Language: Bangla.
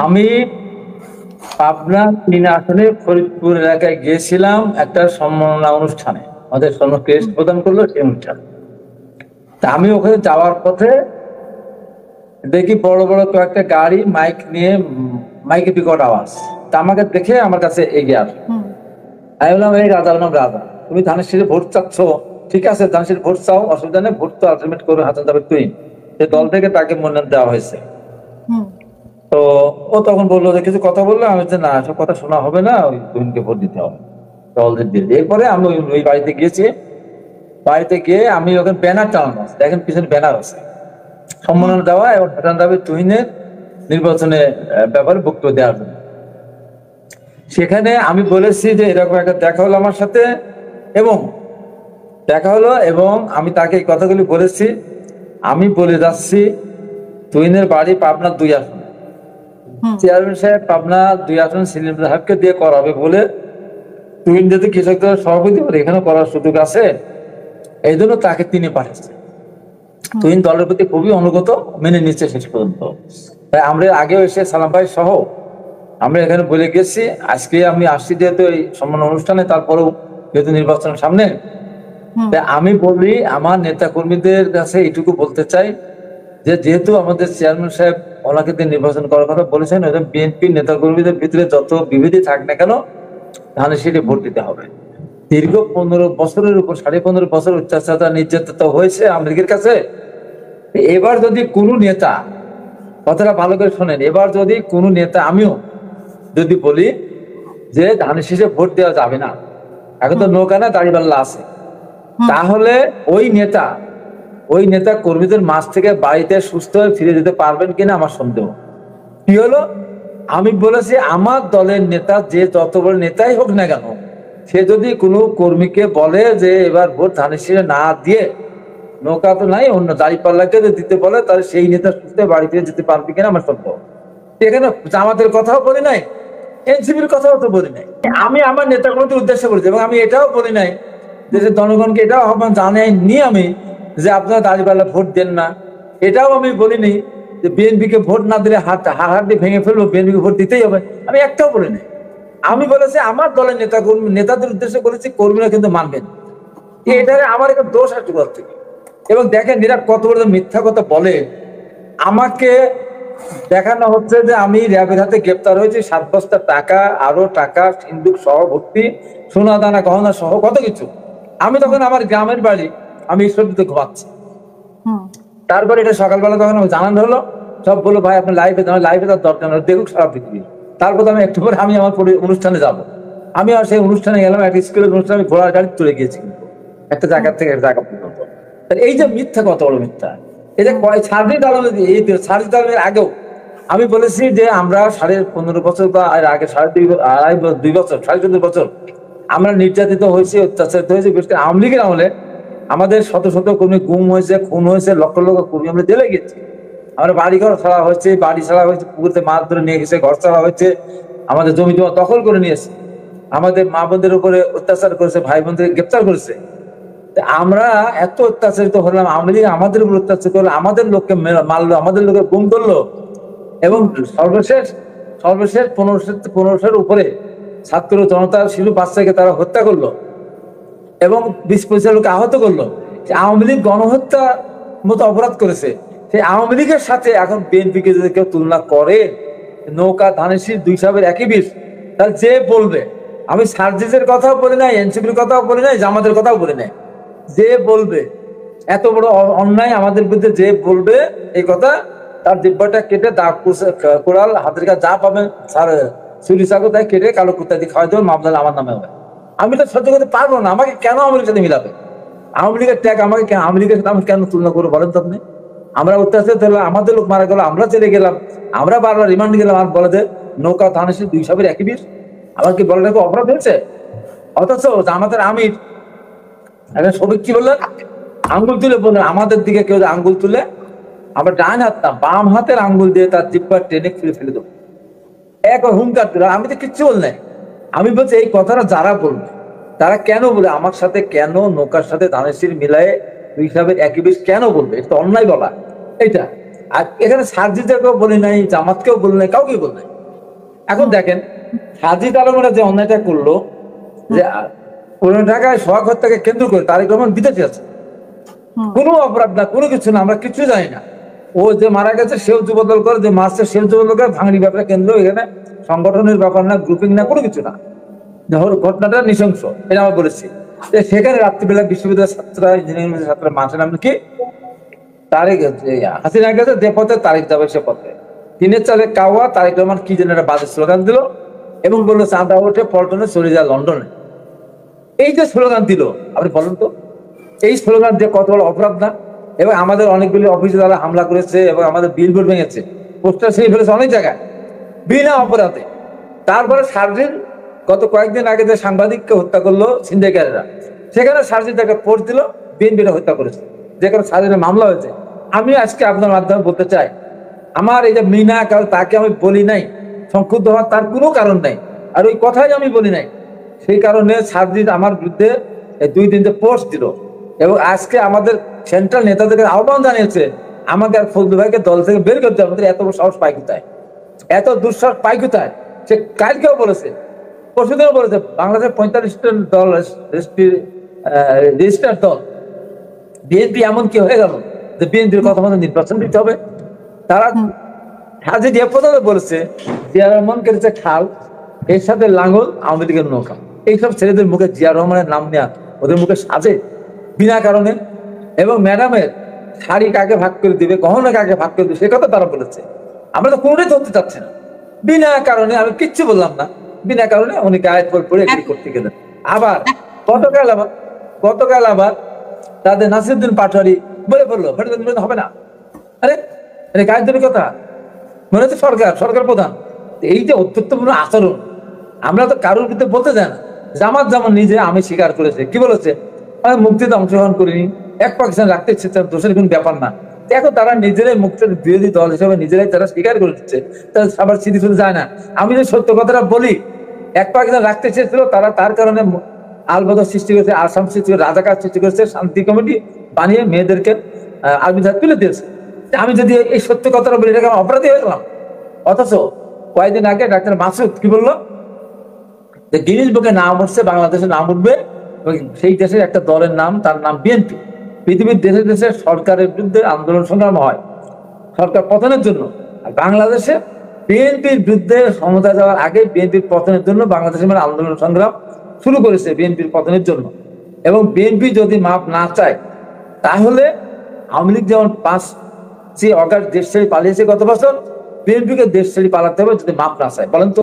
আমি পাবনা ৩ আসনে ফরিদপুর এলাকায় গিয়েছিলাম একটা সম্মাননা অনুষ্ঠানে। আমাদের ক্রেস্ট প্রদান করলো সেই অনুষ্ঠান। তা আমি ওখানে যাওয়ার পথে দেখি বড় বড় কয়েকটা গাড়ি মাইক নিয়ে, মাইকে বিকট আওয়াজ। তা আমাকে দেখে আমার কাছে এগিয়ে আসে। আমি বললাম, এই রাজার নাম রাজা, তুমি ধানের শীষে ভোট চাচ্ছ, ঠিক আছে ধানের শীষে ভোট চাও, অসুবিধা নেই, ভোট তো আলটিমেট করবে হাসান যাবে তুই। সে দল থেকে তাকে মনোনয়ন দেওয়া হয়েছে। তো ও তখন বললো যে কিছু কথা বললো, আমি যে না সব কথা শোনা হবে না, ওই তুহিনকে ভোট দিতে হবে, দল দিয়ে। এরপরে আমি ওই বাড়িতে গিয়েছি। বাড়িতে গিয়ে আমি ওখানে ব্যানার টানানো আছে, দেখেন পিছনে ব্যানার আছে, সম্মাননা দেওয়া এবং হাসান যাবে তুহিনের নির্বাচনে ব্যাপারে বক্তব্য দেওয়ার জন্য। সেখানে আমি বলেছি যে এরকম একটা দেখা হলো আমার সাথে, এবং আমি তাকে এই কথাগুলি বলেছি। আমি বলে যাচ্ছি তুহিনের বাড়ি পাবনা ২ আসনে, চেয়ারম্যান সাহেব পাবনা ২ আসন সেলিম সাহেবকে দিয়ে করাবে বলে, তুহিন যদি কৃষক দলের সভাপতি বলে এখানে করার সুযোগ আছে, এই জন্য তাকে তিনি পাঠিয়েছে। তুহিন দলের প্রতি খুবই অনুগত, মেনে নিচ্ছে শেষ পর্যন্ত। তাই আমরা আগেও এসে সালাম ভাই সহ আমরা এখানে বলে গেছি, আজকে আমি আসছি যেহেতু এই সম্মান অনুষ্ঠানে, তারপরেও যেহেতু নির্বাচনের সামনে, তাই আমি বলি আমার নেতা কর্মীদের কাছে এইটুকু বলতে চাই যে যেহেতু আমাদের চেয়ারম্যান সাহেব ওনাকে দিয়ে নির্বাচন করার কথা বলেছেন, বিএনপির নেতা কর্মীদের ভিতরে যত বিভেদি থাক না কেন, ধানের শীষে ভোট দিতে হবে। দীর্ঘ ১৫ বছরের উপর ১৫.৫ বছর অত্যাচার নির্যাতিত হয়েছে আওয়ামী লীগের কাছে। এবার যদি কোনো নেতা, কথাটা ভালো করে শোনেন, এবার যদি কোনো নেতা, আমিও যদি বলি যে ধানের শীষে ভোট দেওয়া যাবে না, এখন তো নৌকা না দাঁড়িপাল্লা আছে, তাহলে ওই নেতা কর্মীদের মাঝ থেকে বাড়িতে সুস্থ হয়ে ফিরে যেতে পারবেন কিনা আমার সন্দেহ। কি হলো, আমি বলেছি আমার দলের নেতা যে যত বড় নেতাই হোক না কেন, সে যদি কোনো কর্মীকে বলে যে এবার ভোট ধানের শীষে না দিয়ে, নৌকা তো নাই, অন্য দাঁড়িপাল্লাকে দিতে বলে, তাহলে সেই নেতা সুস্থ বাড়ি ফিরে যেতে পারবে কিনা আমার সন্দেহ। এখানে জামাতের কথাও বলি নাই, এনসিপির কথাও তো বলি নাই, আমি আমার নেতা কর্মীদের উদ্দেশ্যে বলেছি। এবং আমি এটাও বলি নাই, দেশের জনগণকে এটাও আহ্বান জানাইনি আমি যে আপনারা দাঁড়িপাল্লা ভোট দেন না। এটাও আমি বলিনি যে বিএনপিকে ভোট না দিলে হাড় দিয়ে ভেঙে ফেলবো, বিএনপিকে ভোট দিতেই হবে, আমি একটাও বলি নাই। আমি বলেছি আমার দলের নেতাদের উদ্দেশ্যে বলেছি, কর্মীরা কিন্তু মানবেন। এটারে আমার একটা দোষ আছে কোথা থেকে। এবং দেখেন এরা কত বড় মিথ্যা কথা বলে। আমাকে দেখানো হচ্ছে যে আমি র্যাবের হাতে গ্রেপ্তার হয়েছি, 7 বস্তা টাকা, আরো টাকা, সিন্দুক সহ ভর্তি, সোনা দানা গহনা সহ কত কিছু। আমি তখন আমার গ্রামের বাড়ি, আমি ঈশ্বরদীতে ঘুমাচ্ছি। তারপরে এটা সকালবেলা তখন জানানো হলো, সব বললো ভাই আপনি লাইভে তার দরকার নেই, দেখুক সারা পৃথিবী। তারপর আমি একটু পরে আমি আমার অনুষ্ঠানে যাব। আমি আর সেই অনুষ্ঠানে গেলাম, একটা স্কুলের অনুষ্ঠানে, আমি ঘোড়ার গাড়ি চলে গিয়েছি কিন্তু একটা জায়গা থেকে এক জায়গা পর্যন্ত। এই যে মিথ্যা, কত বড় মিথ্যা। এই যে সার্জিস আলমের আগেও আমি বলেছি যে আমরা 15.5 বছর বা আগে 2.5 বছর 14.5 বছর আমরা নির্যাতিত হয়েছি, অত্যাচারিত হয়েছি। বিশেষ করে আওয়ামী লীগের আমলে আমাদের শত শত কর্মী গুম হয়েছে, খুন হয়েছে, লক্ষ লক্ষ কর্মী আমরা জেলে গেছি। আমরা বাড়িঘর ছাড়া হয়েছে, বাড়ি ছাড়া হয়েছে, পুকুরতে মাছ ধরে নিয়ে গেছে, ঘর ছাড়া হয়েছে, আমাদের জমি জমা দখল করে নিয়েছে, আমাদের মা বোনদের উপরে অত্যাচার করেছে, ভাই বোনদের গ্রেপ্তার করেছে। আমরা এত অত্যাচারিত হলাম, আওয়ামী লীগ আমাদের উপর অত্যাচার করলো, আমাদের লোককে মারলো, আমাদের লোকের গুম করলো, এবং সর্বশেষ 1500 উপরে ছাত্র জনতা, শিশু বাচ্চাকে তারা হত্যা করলো এবং 20-25 লোক আহত করলো। আওয়ামী লীগ গণহত্যার মতো অপরাধ করেছে। সেই আওয়ামী লীগের সাথে এখন বিএনপিকে যদি কেউ তুলনা করে, নৌকা ধানের শীষ 2 সাহেবের একই বিষ, তাহলে যে বলবে, আমি সার্জিসের কথাও বলি নাই, এনসিপির কথাও বলি নাই, জামাতের কথাও বলি নাই, যে বলবে এত বড় অন্যায় আমাদের বিরুদ্ধে, যে বলবে এই কথা, তার জিহ্বাটা কেটে দাগ কোড়াল হাতের কাছে যা পাবে ছুরি চাকু তাই কেটে কালো কুত্তা দিয়ে খাওয়াই দেবেন, মামলা আমার নামে হবে। আমি তো সহ্য করতে পারবো না। আমাকে কেন আওয়ামী লীগের সাথে মিলাবে? আওয়ামী লীগের ট্যাগ আমাকে আওয়ামী লীগের সাথে কেন তুলনা করে বলেন তো আপনি? আমরা অত্যাচার ধরলাম, আমাদের লোক মারা গেল, আমরা চলে গেলাম, আমরা বারবার রিমান্ড গেলাম, আর বলে যে নৌকা ধানের শীষ 2 সাহেবের একই বিষ। আমার কি বলাটা অপরাধ হয়েছে? অথচ আমাদের আমির এখন সবিক কি বললেন, আঙ্গুল তুলে বললেন, আমাদের দিকে কেউ আঙ্গুল তুলে আমরা ডান হাত না বাম হাতের আঙ্গুল দিয়ে তার জিহ্বা টেনে ফেলে দেবো, এক হুঙ্কার দিল। আমি তো কিচ্ছু বল নাই। আমি বলছি এই কথাটা যারা বলবে তারা কেন বলে, আমার সাথে কেন নৌকার সাথে ধানের শীষ মিলায়ে 2 সাহেবের একই বিষ কেন বলবে? এটা তো অন্যায় বলা। এইটা আর এখানে সার্জিদেরকেও বলি নাই, জামাতকেও বলি নাই, কাউকে বলি নাই। এখন দেখেন সার্জিদ আলমরা যে অন্যায়টা করলো, যে পুরনো ঢাকায় সোহাগ হত্যাকে কেন্দ্র করে তারেক রহমান বিদেশে আছে, কোনো অপরাধ না, কোনো কিছু না, আমরা কিছু জানি না। ও যে মারা গেছে সেও যুবদল করে, যে মারছে সেও যুবদল করে, ভাঙড়ি ব্যাপারে কেন্দ্র, এখানে সংগঠনের ব্যাপার না, গ্রুপিং না, কোনো কিছু না। ঘটনাটা নৃশংস, এটা আমরা বলেছি। সেখানে রাত্রিবেলা বিশ্ববিদ্যালয়ের ছাত্ররা, ইঞ্জিনিয়ারিং ছাত্ররা মাঠে নামলে কি তারেক হাসিনা গেছে যে পথে তারেক যাবে সে পথে, দিনের চালে কাওয়া, তারেক রহমান কি যেন একটা বাজে স্লোগান দিল এবং বললো চাঁদা ওঠে পল্টনে চলে যায় লন্ডনে। এই যে স্লোগান দিল, আপনি বলেন তো এই স্লোগান দিয়ে কত বড় অপরাধ না? এবং আমাদের অনেকগুলি অফিসে তারা হামলা করেছে এবং আমাদের বিলবোর্ড ভেঙেছে, পোস্টার সেই ফেলেছে অনেক জায়গায় বিনা অপরাধে। তারপরে সার্জির গত কয়েকদিন আগে যে সাংবাদিককে হত্যা করলো সিন্ডিকেটরা, সেখানে সার্জি তাকে পোস্ট দিল, বিএনপিটা হত্যা করেছে, যেখানে সার্জির মামলা হয়েছে। আমি আজকে আপনার মাধ্যমে বলতে চাই, আমার এই যে মিনা কাল, তাকে আমি বলি নাই, সংক্ষুব্ধ হওয়ার তার কোনো কারণ নাই, আর ওই কথাই আমি বলি নাই। সেই কারণে সার্জিদ আমার বিরুদ্ধে 2 দিন যে পোস্ট দিল এবং আজকে আমাদের সেন্ট্রাল নেতাদেরকে আহ্বান জানিয়েছে আমাকে আর ফজলু ভাইকে দল থেকে বের করতে হবে। আমাদের এত বড় সাহস পাই কোথায়, এত দুঃসাহস পাই কোথায়? সে কালকেও বলেছে, পরশুদিনও বলেছে, বাংলাদেশের 45টা দল রেজিস্টার্ড দল, বিএনপি এমন কি হয়ে গেল যে বিএনপির কথা মতো নির্বাচন দিতে হবে? তারা হাজি দিয়ে প্রথমে বলেছে জিয়া রহমান কেটেছে খাল, এর সাথে লাঙ্গল আওয়ামী লীগের নৌকা। এইসব ছেলেদের মুখে জিয়া রহমানের নাম নেওয়া ওদের মুখে সাজে বিনা কারণে। এবং ম্যাডামের শাড়ি কাকে ভাগ করে দিবে, গহনা কাকে ভাগ করে দিবে, সে কথা তারা বলেছে। আমরা তো কোনোটাই ধরতে চাচ্ছি না, বিনা কারণে। আমি কিচ্ছু বললাম না, বিনা কারণে উনি গায়ে পড়ে এগ্রি করতে গেলেন। আবার গতকাল আবার তাদের নাসিরুদ্দিন পাটোয়ারি বলে বললো হবে না। আরে আরে গায়ের দূরের কথা, মনে হচ্ছে সরকার প্রধান। এই যে অত্যুত্তপূর্ণ আচরণ, আমরা তো কারোর বিরুদ্ধে বলতে চাই না। জামাত যেমন নিজে আমি স্বীকার করেছে, কি বলেছে, আমি মুক্তিতে অংশগ্রহণ করিনি, এক পাকিস্তান রাখতে ইচ্ছে, দোষের কোনো ব্যাপার না। এখন তারা নিজেরাই মুক্তির বিরোধী দল হিসেবে নিজেরাই তারা স্বীকার করে দিচ্ছে, তারা আবার স্মৃতি শুধু যায় না। আমি যে সত্য কথাটা বলি, এক পাকিস্তান রাখতে চেয়েছিল, তারা তার কারণে আলবদর সৃষ্টি করেছে, আসাম সৃষ্টি করে, রাজাকার সৃষ্টি করেছে, শান্তি কমিটি বানিয়ে মেয়েদেরকে আর্মি ধার তুলে দিয়েছে। আমি যদি এই সত্য কথাটা বলি, এটাকে আমি অপরাধী হয়ে গেলাম। অথচ কয়েকদিন আগে ডাক্তার মাসুদ কি বললো, যে গিনিস বুকে নাম উঠছে, বাংলাদেশের নাম উঠবে, সেই দেশের একটা দলের নাম, তার নাম বিএনপি। পৃথিবীর দেশে দেশে সরকারের বিরুদ্ধে আন্দোলন সংগ্রাম হয় সরকার পতনের জন্য, আর বাংলাদেশে বিএনপির বিরুদ্ধে ক্ষমতা যাওয়ার আগে বিএনপির পতনের জন্য বাংলাদেশের মানে আন্দোলন সংগ্রাম শুরু করেছে বিএনপির পতনের জন্য। এবং বিএনপি যদি মাপ না চায়, তাহলে আওয়ামী লীগ যেমন 5 অগাস্ট দেশ ছেড়ে পালিয়েছে গত বছর, বিএনপিকে দেশ ছেড়ে পালাতে হবে যদি মাপ না চায়। বলেন তো।